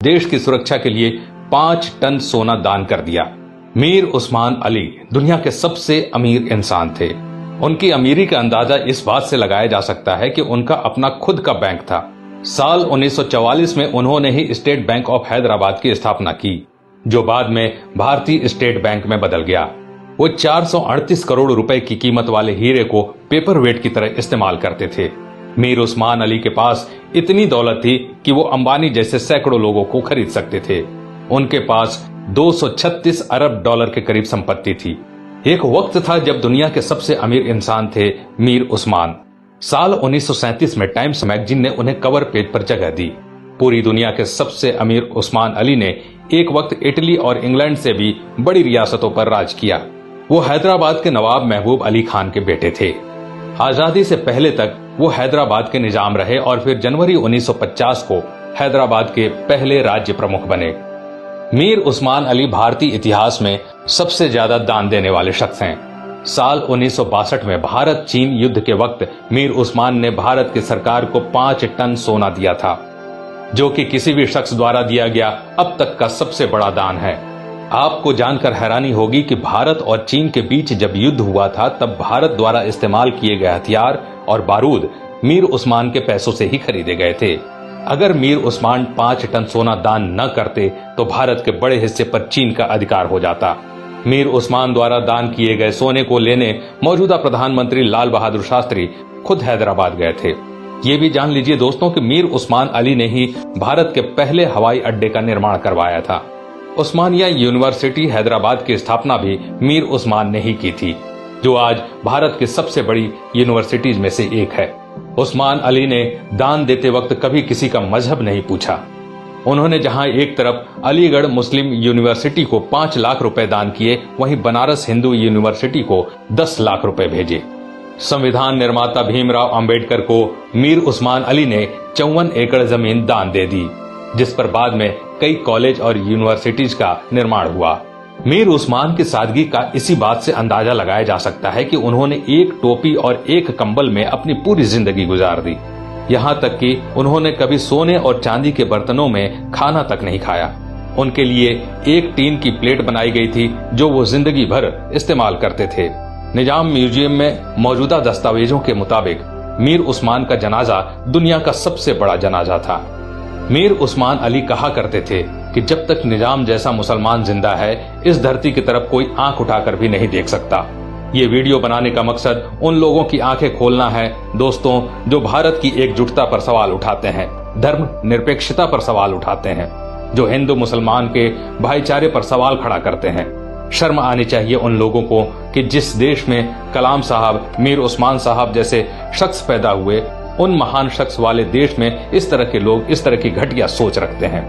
देश की सुरक्षा के लिए 5 टन सोना दान कर दिया। मीर उस्मान अली दुनिया के सबसे अमीर इंसान थे। उनकी अमीरी का अंदाजा इस बात से लगाया जा सकता है कि उनका अपना खुद का बैंक था। साल 1944 में उन्होंने ही स्टेट बैंक ऑफ हैदराबाद की स्थापना की, जो बाद में भारतीय स्टेट बैंक में बदल गया। वो 438 करोड़ रुपए की कीमत वाले हीरे को पेपर वेट की तरह इस्तेमाल करते थे। मीर उस्मान अली के पास इतनी दौलत थी कि वो अंबानी जैसे सैकड़ों लोगों को खरीद सकते थे। उनके पास 236 अरब डॉलर के करीब संपत्ति थी। एक वक्त था जब दुनिया के सबसे अमीर इंसान थे मीर उस्मान। साल 1937 में टाइम्स मैगजीन ने उन्हें कवर पेज पर जगह दी। पूरी दुनिया के सबसे अमीर उस्मान अली ने एक वक्त इटली और इंग्लैंड से भी बड़ी रियासतों पर राज किया। वो हैदराबाद के नवाब महबूब अली खान के बेटे थे। आजादी से पहले तक वो हैदराबाद के निजाम रहे और फिर जनवरी 1950 को हैदराबाद के पहले राज्य प्रमुख बने। मीर उस्मान अली भारतीय इतिहास में सबसे ज्यादा दान देने वाले शख्स हैं। साल 1962 में भारत चीन युद्ध के वक्त मीर उस्मान ने भारत की सरकार को 5 टन सोना दिया था, जो कि किसी भी शख्स द्वारा दिया गया अब तक का सबसे बड़ा दान है। आपको जानकर हैरानी होगी कि भारत और चीन के बीच जब युद्ध हुआ था तब भारत द्वारा इस्तेमाल किए गए हथियार और बारूद मीर उस्मान के पैसों से ही खरीदे गए थे। अगर मीर उस्मान 5 टन सोना दान न करते तो भारत के बड़े हिस्से पर चीन का अधिकार हो जाता। मीर उस्मान द्वारा दान किए गए सोने को लेने मौजूदा प्रधानमंत्री लाल बहादुर शास्त्री खुद हैदराबाद गए थे। ये भी जान लीजिए दोस्तों कि मीर उस्मान अली ने ही भारत के पहले हवाई अड्डे का निर्माण करवाया था। उस्मानिया यूनिवर्सिटी हैदराबाद की स्थापना भी मीर उस्मान ने ही की थी, जो आज भारत की सबसे बड़ी यूनिवर्सिटीज में से एक है। उस्मान अली ने दान देते वक्त कभी किसी का मजहब नहीं पूछा। उन्होंने जहां एक तरफ अलीगढ़ मुस्लिम यूनिवर्सिटी को 5 लाख रुपए दान किए, वहीं बनारस हिंदू यूनिवर्सिटी को 10 लाख रुपए भेजे। संविधान निर्माता भीमराव अंबेडकर को मीर उस्मान अली ने 54 एकड़ जमीन दान दे दी, जिस पर बाद में कई कॉलेज और यूनिवर्सिटीज का निर्माण हुआ। मीर उस्मान की सादगी का इसी बात से अंदाजा लगाया जा सकता है कि उन्होंने एक टोपी और एक कंबल में अपनी पूरी जिंदगी गुजार दी। यहाँ तक कि उन्होंने कभी सोने और चांदी के बर्तनों में खाना तक नहीं खाया। उनके लिए एक टीन की प्लेट बनाई गई थी, जो वो जिंदगी भर इस्तेमाल करते थे। निजाम म्यूजियम में मौजूदा दस्तावेजों के मुताबिक मीर उस्मान का जनाजा दुनिया का सबसे बड़ा जनाजा था। मीर उस्मान अली कहा करते थे कि जब तक निजाम जैसा मुसलमान जिंदा है, इस धरती की तरफ कोई आंख उठाकर भी नहीं देख सकता। ये वीडियो बनाने का मकसद उन लोगों की आंखें खोलना है दोस्तों, जो भारत की एकजुटता पर सवाल उठाते हैं, धर्म निरपेक्षता पर सवाल उठाते हैं, जो हिंदू मुसलमान के भाईचारे पर सवाल खड़ा करते हैं। शर्म आनी चाहिए उन लोगों को कि जिस देश में कलाम साहब, मीर उस्मान साहब जैसे शख्स पैदा हुए, उन महान शख्स वाले देश में इस तरह के लोग इस तरह की घटिया सोच रखते हैं।